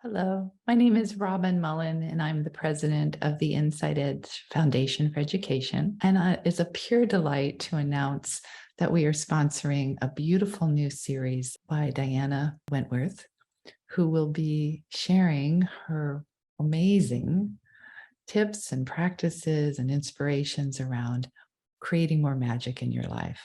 Hello, my name is Robin Mullin, and I'm the president of the Insight Edge Foundation for Education. And it's a pure delight to announce that we are sponsoring a beautiful new series by Diana Wentworth, who will be sharing her amazing tips and practices and inspirations around creating more magic in your life.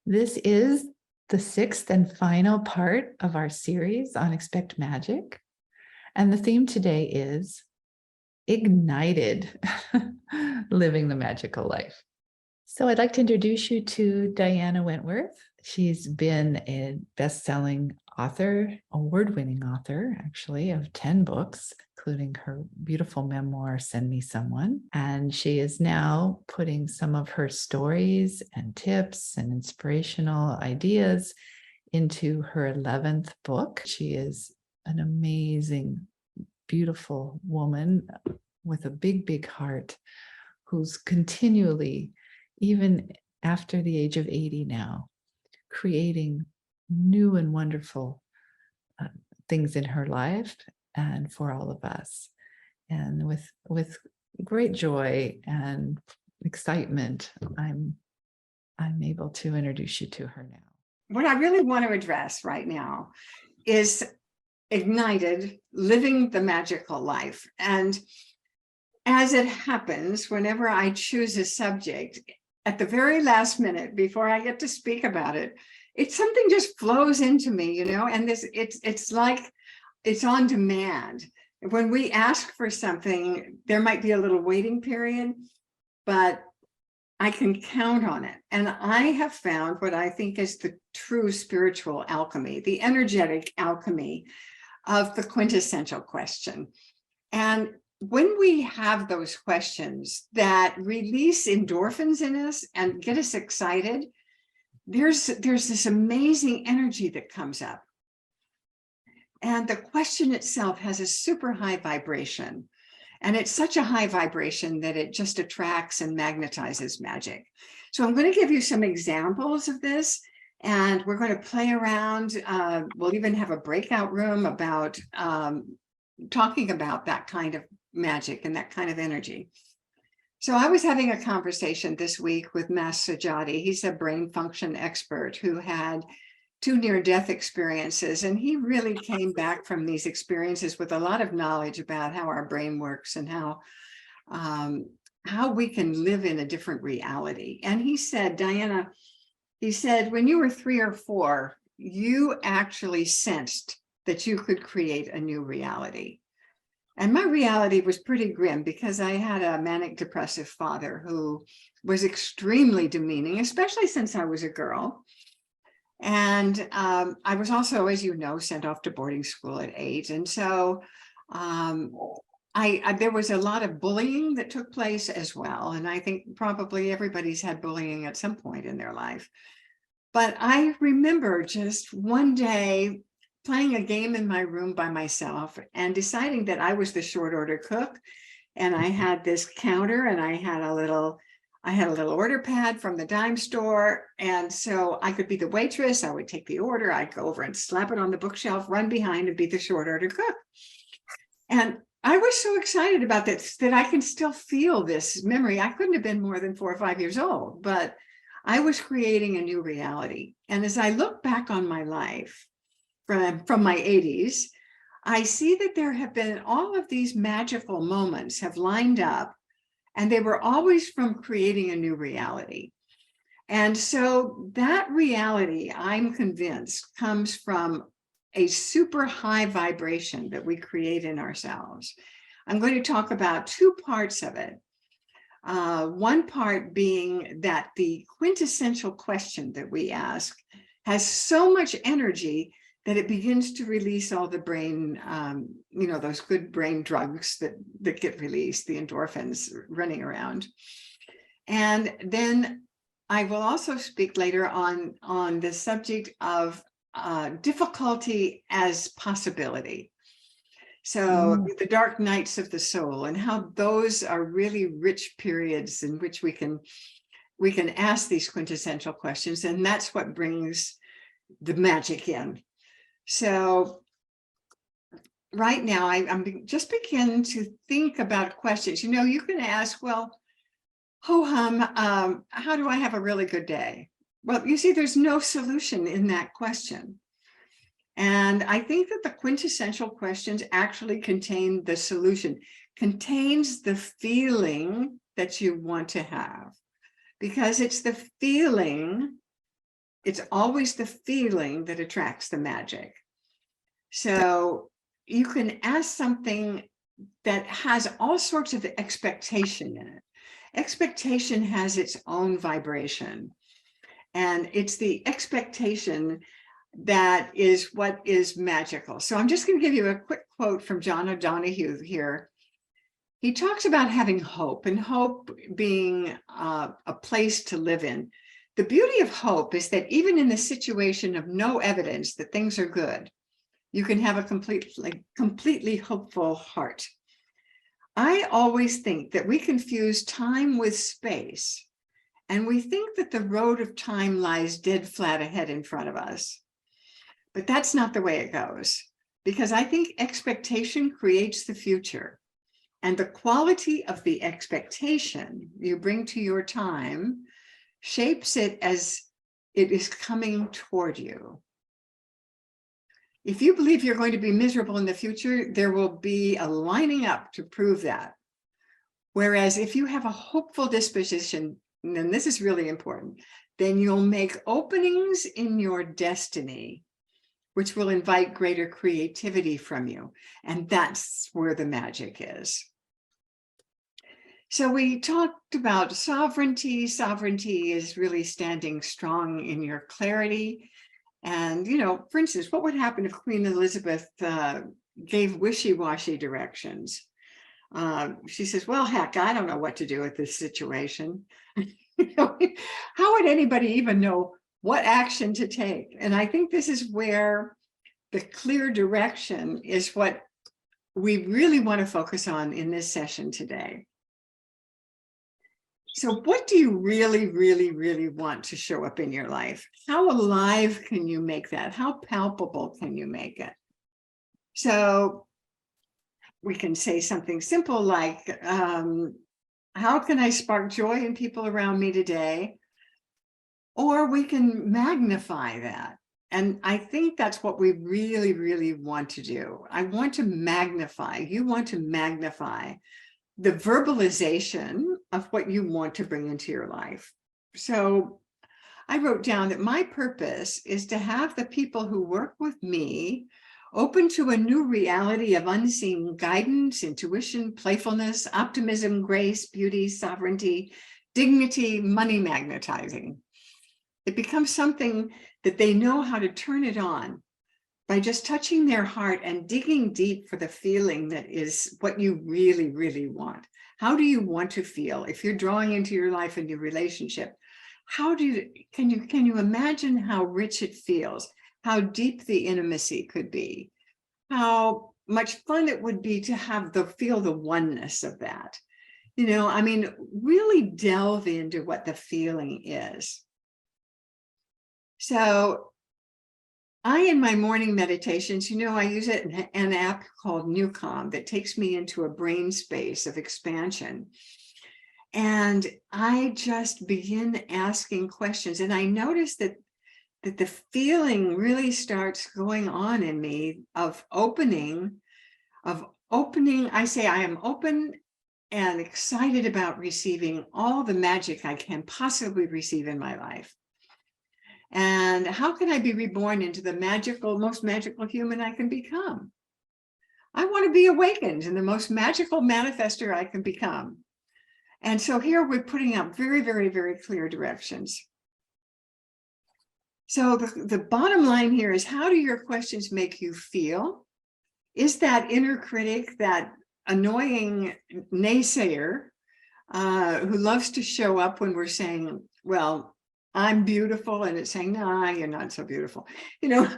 This is the sixth and final part of our series on Expect Magic. And the theme today is Ignited, Living the Magical Life. So I'd like to introduce you to Diana Wentworth. She's been a best-selling author, award-winning author, actually, of 10 books, including her beautiful memoir, Send Me Someone. And she is now putting some of her stories and tips and inspirational ideas into her 11th book. She is an amazing, beautiful woman with a big, big heart who's continually, even after the age of 80 now, creating new and wonderful things in her life and for all of us. And with great joy and excitement, I'm able to introduce you to her now. What I really want to address right now is ignited, living the magical life. And as it happens, whenever I choose a subject, at the very last minute before I get to speak about it, it's something just flows into me, and it's like it's on demand. When we ask for something, there might be a little waiting period, but I can count on it. And I have found what I think is the true spiritual alchemy, the energetic alchemy of the quintessential question. And when we have those questions that release endorphins in us and get us excited, there's this amazing energy that comes up. And the question itself has a super high vibration. And it's such a high vibration that it just attracts and magnetizes magic. So I'm going to give you some examples of this, and we're going to play around. We'll even have a breakout room about talking about that kind of magic and that kind of energy. So I was having a conversation this week with Mas Sajati. He's a brain function expert who had 2 near-death experiences, and he really came back from these experiences with a lot of knowledge about how our brain works and how we can live in a different reality. And he said, Diana, he said, when you were 3 or 4, you actually sensed that you could create a new reality. And my reality was pretty grim because I had a manic depressive father who was extremely demeaning, especially since I was a girl. And I was also, as you know, sent off to boarding school at 8. And so there was a lot of bullying that took place as well. And I think probably everybody's had bullying at some point in their life. But I remember just one day playing a game in my room by myself and deciding that I was the short order cook. And I had this counter, and I had a little order pad from the dime store. And so I could be the waitress. I would take the order. I'd go over and slap it on the bookshelf, run behind, and be the short order cook. And I was so excited about this that I can still feel this memory. I couldn't have been more than 4 or 5 years old, but I was creating a new reality. And as I look back on my life from my 80s, I see that there have been all of these magical moments have lined up, and they were always from creating a new reality. And so that reality, I'm convinced, comes from a super high vibration that we create in ourselves. I'm going to talk about 2 parts of it. One part being that the quintessential question that we ask has so much energy that it begins to release all the brain, those good brain drugs that get released, the endorphins running around. And then I will also speak later on the subject of difficulty as possibility. So the dark nights of the soul, and how those are really rich periods in which we can ask these quintessential questions. And that's what brings the magic in. So right now, I'm just begin to think about questions. You know, you can ask, well, ho-hum, how do I have a really good day? Well, you see, there's no solution in that question. And I think that the quintessential questions actually contain the solution, contains the feeling that you want to have, because it's the feeling, it's always the feeling that attracts the magic. So you can ask something that has all sorts of expectation in it. Expectation has its own vibration, and it's the expectation that is what is magical. So I'm just going to give you a quick quote from John O'Donohue here. He talks about having hope, and hope being a place to live in. The beauty of hope is that even in the situation of no evidence that things are good, you can have a completely hopeful heart. I always think that we confuse time with space, and we think that the road of time lies dead flat ahead in front of us. But that's not the way it goes, because I think expectation creates the future, and the quality of the expectation you bring to your time shapes it as it is coming toward you. If you believe you're going to be miserable in the future, there will be a lining up to prove that. Whereas if you have a hopeful disposition, and this is really important, then you'll make openings in your destiny, which will invite greater creativity from you. And that's where the magic is. So we talked about sovereignty. Sovereignty is really standing strong in your clarity. And, you know, for instance, what would happen if Queen Elizabeth gave wishy-washy directions? She says, well, heck, I don't know what to do with this situation. How would anybody even know what action to take? And I think this is where the clear direction is what we really want to focus on in this session today. So what do you really, really, really want to show up in your life? How alive can you make that? How palpable can you make it? So we can say something simple like, how can I spark joy in people around me today? Or we can magnify that. And I think that's what we really, really want to do. I want to magnify, you want to magnify the verbalization of what you want to bring into your life. So I wrote down that my purpose is to have the people who work with me open to a new reality of unseen guidance, intuition, playfulness, optimism, grace, beauty, sovereignty, dignity, money magnetizing. It becomes something that they know how to turn it on by just touching their heart and digging deep for the feeling that is what you really, really want. How do you want to feel? If you're drawing into your life a new relationship, can you imagine how rich it feels? How deep the intimacy could be? How much fun it would be to feel the oneness of that? You know, I mean, really delve into what the feeling is. So in my morning meditations, you know, I use an app called Newcom that takes me into a brain space of expansion. And I just begin asking questions. And I notice that the feeling really starts going on in me of opening. I say I am open and excited about receiving all the magic I can possibly receive in my life. And how can I be reborn into the most magical human I can become? I want to be awakened in the most magical manifester I can become. And so here we're putting up very, very, very clear directions. So the bottom line here is, how do your questions make you feel? Is that inner critic, that annoying naysayer who loves to show up when we're saying, well, I'm beautiful, and it's saying, nah, you're not so beautiful. You know,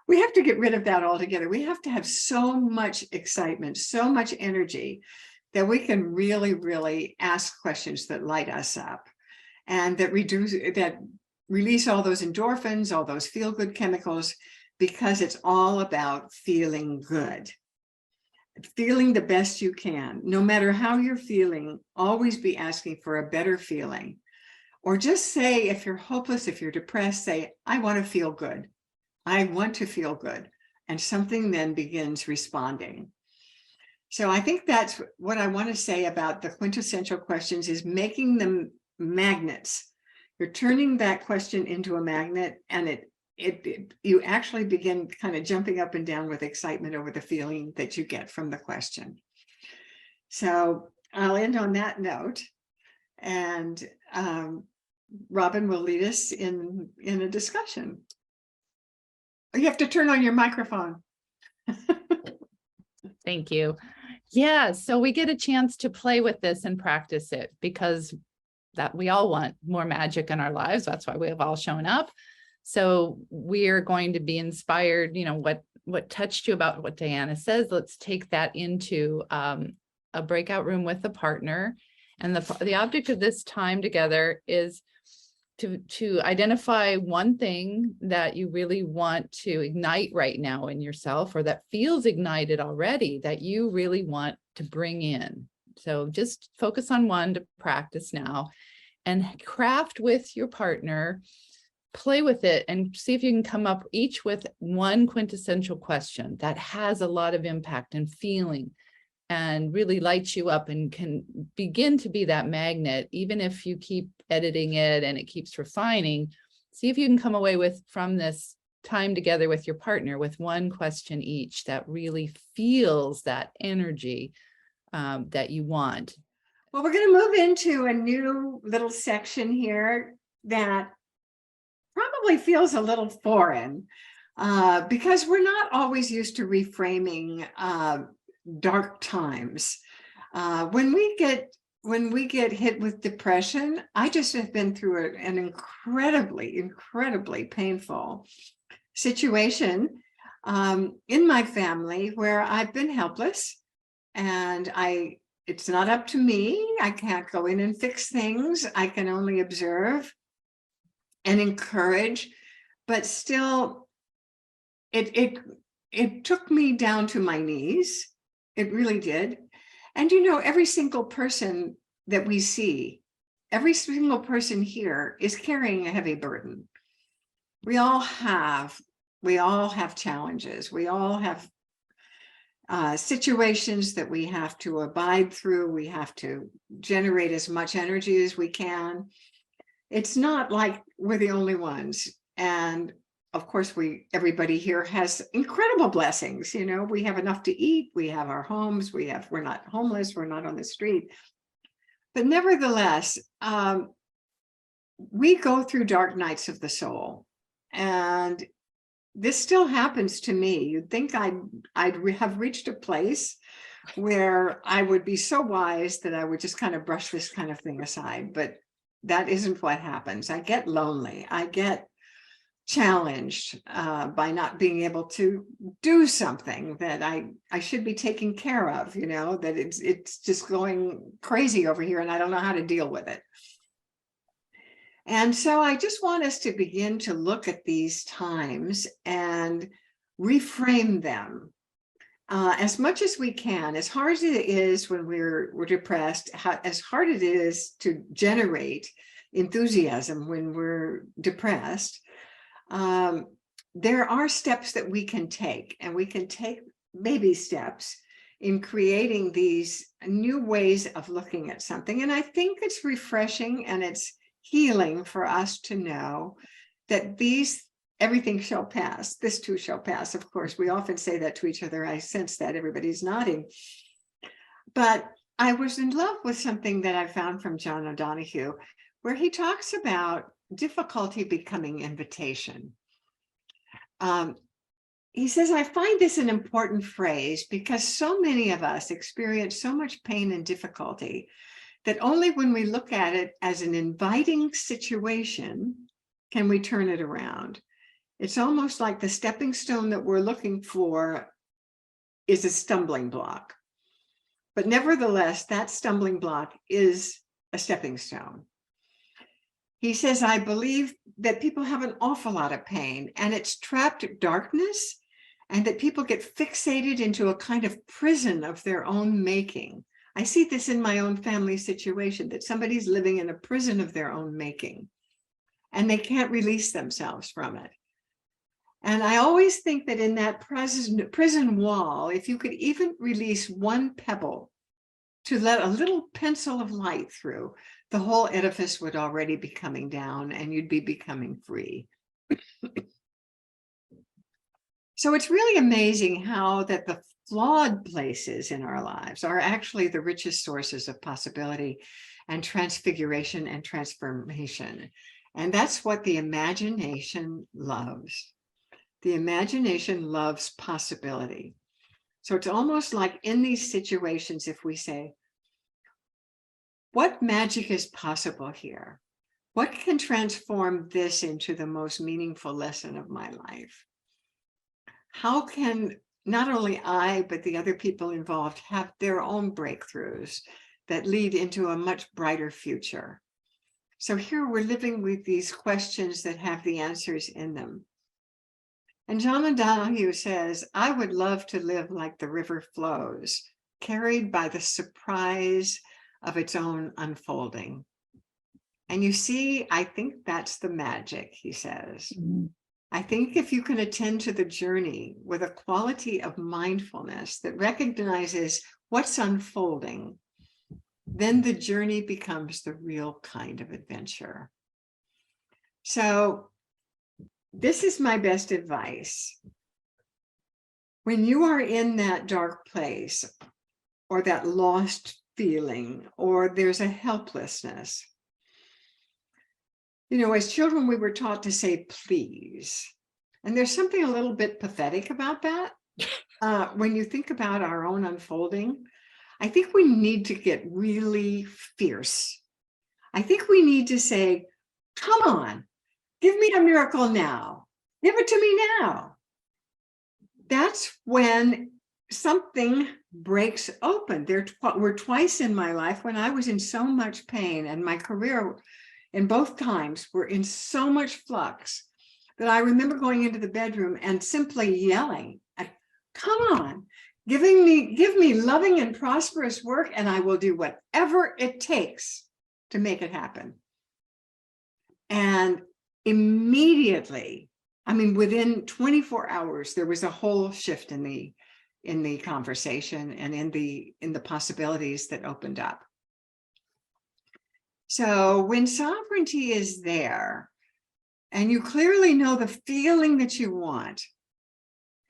we have to get rid of that altogether. We have to have so much excitement, so much energy that we can really, really ask questions that light us up and that release all those endorphins, all those feel-good chemicals, because it's all about feeling good. Feeling the best you can. No matter how you're feeling, always be asking for a better feeling. Or just say, if you're hopeless, if you're depressed, say, I want to feel good. I want to feel good. And something then begins responding. So I think that's what I want to say about the quintessential questions, is making them magnets. You're turning that question into a magnet, and you actually begin kind of jumping up and down with excitement over the feeling that you get from the question. So I'll end on that note, and Robin will lead us in a discussion. You have to turn on your microphone. Thank you. Yeah, so we get a chance to play with this and practice it, because that we all want more magic in our lives. That's why we have all shown up. So we're going to be inspired, what touched you about what Diana says. Let's take that into a breakout room with a partner. And the object of this time together is to identify one thing that you really want to ignite right now in yourself, or that feels ignited already, that you really want to bring in. So just focus on one to practice now, and craft with your partner, play with it, and see if you can come up each with one quintessential question that has a lot of impact and feeling and really lights you up and can begin to be that magnet. Even if you keep editing it and it keeps refining, see if you can come away from this time together with your partner with one question each that really feels that energy that you want. Well, we're going to move into a new little section here that probably feels a little foreign, because we're not always used to reframing dark times. When we get hit with depression, I just have been through an incredibly painful situation in my family, where I've been helpless, and it's not up to me. I can't go in and fix things. I can only observe and encourage, but still it took me down to my knees. It really did. And every single person that we see, every single person here is carrying a heavy burden. We all have challenges. We all have situations that we have to abide through. We have to generate as much energy as we can. It's not like we're the only ones. And of course, everybody here has incredible blessings. We have enough to eat. We have our homes. We're not homeless. We're not on the street. But nevertheless, we go through dark nights of the soul. And this still happens to me. You'd think I'd have reached a place where I would be so wise that I would just kind of brush this kind of thing aside. But that isn't what happens. I get lonely. I get challenged by not being able to do something that I should be taking care of, that it's just going crazy over here and I don't know how to deal with it. And so I just want us to begin to look at these times and reframe them as much as we can. As hard as it is when we're depressed, as hard it is to generate enthusiasm when we're depressed, there are steps that we can take, and we can take baby steps in creating these new ways of looking at something. And I think it's refreshing and it's healing for us to know that everything shall pass. This too shall pass. Of course, we often say that to each other. I sense that everybody's nodding. But I was in love with something that I found from John O'Donohue, where he talks about difficulty becoming invitation. He says, I find this an important phrase because so many of us experience so much pain and difficulty that only when we look at it as an inviting situation can we turn it around. It's almost like the stepping stone that we're looking for is a stumbling block. But nevertheless, that stumbling block is a stepping stone. He says, I believe that people have an awful lot of pain and it's trapped darkness, and that people get fixated into a kind of prison of their own making. I see this in my own family situation, that somebody's living in a prison of their own making and they can't release themselves from it. And I always think that in that prison wall, if you could even release one pebble to let a little pencil of light through, the whole edifice would already be coming down and you'd be becoming free. So it's really amazing how that the flawed places in our lives are actually the richest sources of possibility and transfiguration and transformation. And that's what the imagination loves. The imagination loves possibility. So it's almost like in these situations, if we say, what magic is possible here? What can transform this into the most meaningful lesson of my life? How can not only I, but the other people involved have their own breakthroughs that lead into a much brighter future? So here we're living with these questions that have the answers in them. And John Donahue says, I would love to live like the river flows, carried by the surprise of its own unfolding. And you see, I think that's the magic, he says. Mm-hmm. I think if you can attend to the journey with a quality of mindfulness that recognizes what's unfolding, then the journey becomes the real kind of adventure. So this is my best advice. When you are in that dark place or that lost feeling, or there's a helplessness, you know, as children, we were taught to say, please. And there's something a little bit pathetic about that. When you think about our own unfolding, I think we need to get really fierce. I think we need to say, come on, give me a miracle now. Give it to me now. That's when something breaks open. There were twice in my life when I was in so much pain, and my career in both times were in so much flux, that I remember going into the bedroom and simply yelling, come on, give me loving and prosperous work, and I will do whatever it takes to make it happen. And immediately, I mean, within 24 hours, there was a whole shift in the conversation and in the possibilities that opened up. So when sovereignty is there, and you clearly know the feeling that you want,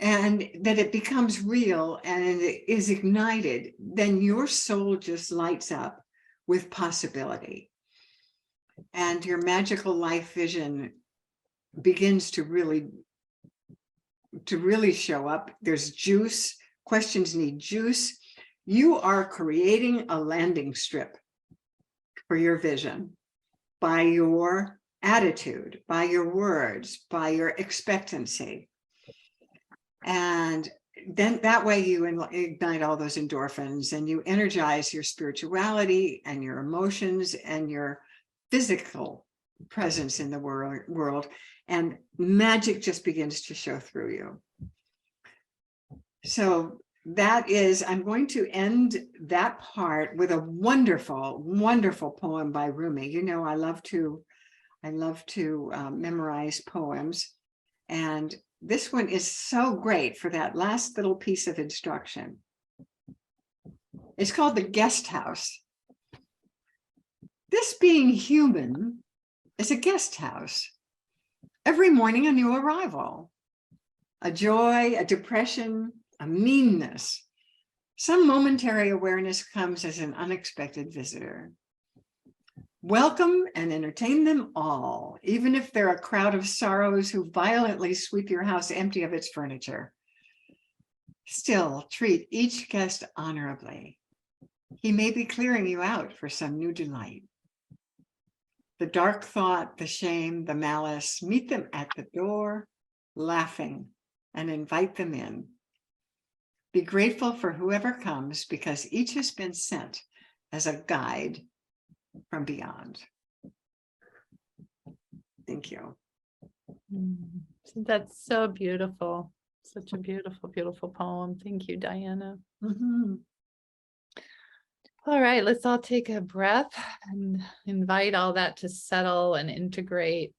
and that it becomes real and it is ignited, then your soul just lights up with possibility. And your magical life vision begins to really show up. There's juice. Questions need juice. You are creating a landing strip for your vision by your attitude, by your words, by your expectancy. And then that way you ignite all those endorphins and you energize your spirituality and your emotions and your physical presence in the world, and magic just begins to show through you. So that is, I'm going to end that part with a wonderful, wonderful poem by Rumi. You know, I love to memorize poems, and this one is so great for that last little piece of instruction. It's called The Guest House. This being human is a guest house. Every morning a new arrival, a joy, a depression, a meanness. Some momentary awareness comes as an unexpected visitor. Welcome and entertain them all, even if they're a crowd of sorrows who violently sweep your house empty of its furniture. Still, treat each guest honorably. He may be clearing you out for some new delight. The dark thought, the shame, the malice, meet them at the door, laughing, and invite them in. Be grateful for whoever comes, because each has been sent as a guide from beyond. Thank you. That's so beautiful. Such a beautiful, beautiful poem. Thank you, Diana. Mhm. All right, let's all take a breath and invite all that to settle and integrate.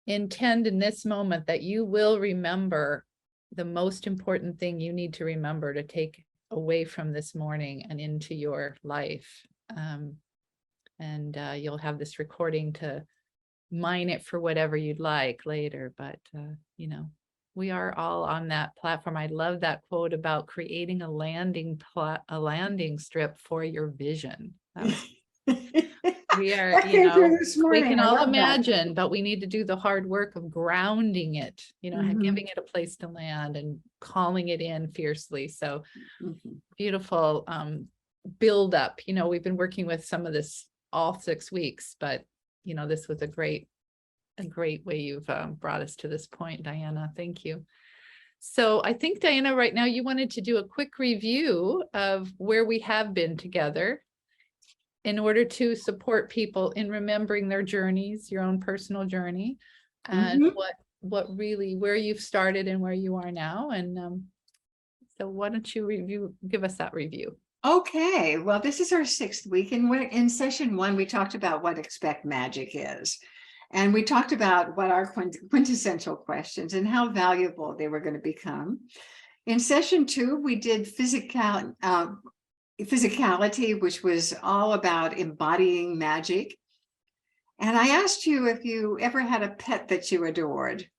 Intend in this moment that you will remember the most important thing you need to remember to take away from this morning and into your life. You'll have this recording to mine it for whatever you'd like later, but we are all on that platform. I love that quote about creating a landing strip for your vision. We are, That came through this we morning. can I all love that. imagine, but we need to do the hard work of grounding it, Mhm. giving it a place to land and calling it in fiercely. So Mhm. beautiful build up. We've been working with some of this all 6 weeks, but this was a great way you've brought us to this point, Diana. Thank you. So I think, Diana, right now you wanted to do a quick review of where we have been together in order to support people in remembering their journeys, your own personal journey, and Mhm. what really, where you've started and where you are now. And so why don't you give us that review? Okay, well, this is our 6th week, and in session 1, we talked about what expect magic is. And we talked about what our quintessential questions and how valuable they were going to become. In session 2, we did physicality, which was all about embodying magic. And I asked you if you ever had a pet that you adored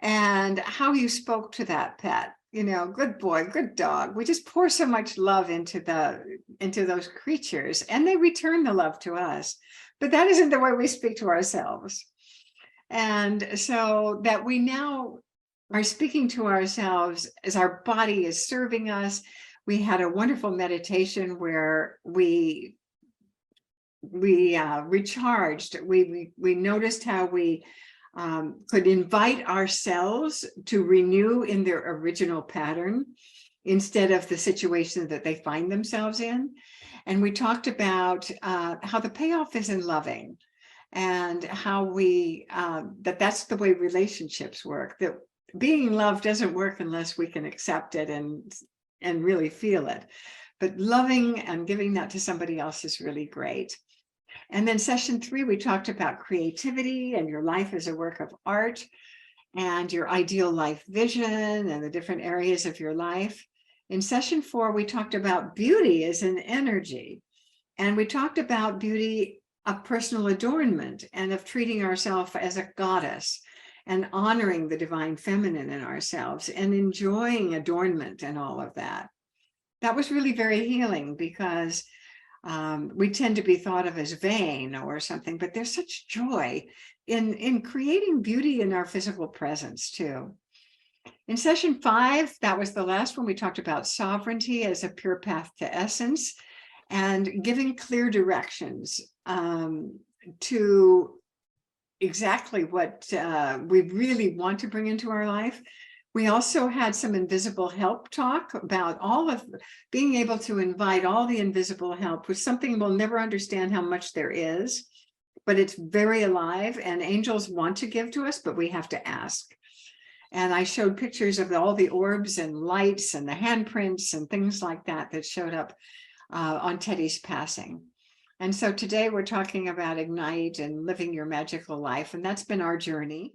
and how you spoke to that pet. Good boy, good dog. We just pour so much love into those creatures, and they return the love to us. But that isn't the way we speak to ourselves. And so that we now are speaking to ourselves as our body is serving us. We had a wonderful meditation where we recharged. We noticed how we could invite ourselves to renew in their original pattern instead of the situation that they find themselves in. And we talked about how the payoff is in loving, and how that's the way relationships work, that being loved doesn't work unless we can accept it and really feel it. But loving and giving that to somebody else is really great. And then session 3, we talked about creativity and your life as a work of art and your ideal life vision and the different areas of your life. In session 4, we talked about beauty as an energy. And we talked about beauty of personal adornment and of treating ourselves as a goddess and honoring the divine feminine in ourselves and enjoying adornment and all of that. That was really very healing, because we tend to be thought of as vain or something, but there's such joy in creating beauty in our physical presence too. In session 5, that was the last one, we talked about sovereignty as a pure path to essence and giving clear directions to exactly what we really want to bring into our life. We also had some invisible help talk about all of being able to invite all the invisible help, which something we'll never understand how much there is, but it's very alive, and angels want to give to us, but we have to ask. And I showed pictures of all the orbs and lights and the handprints and things like that showed up on Teddy's passing. And so today we're talking about ignite and living your magical life, and that's been our journey.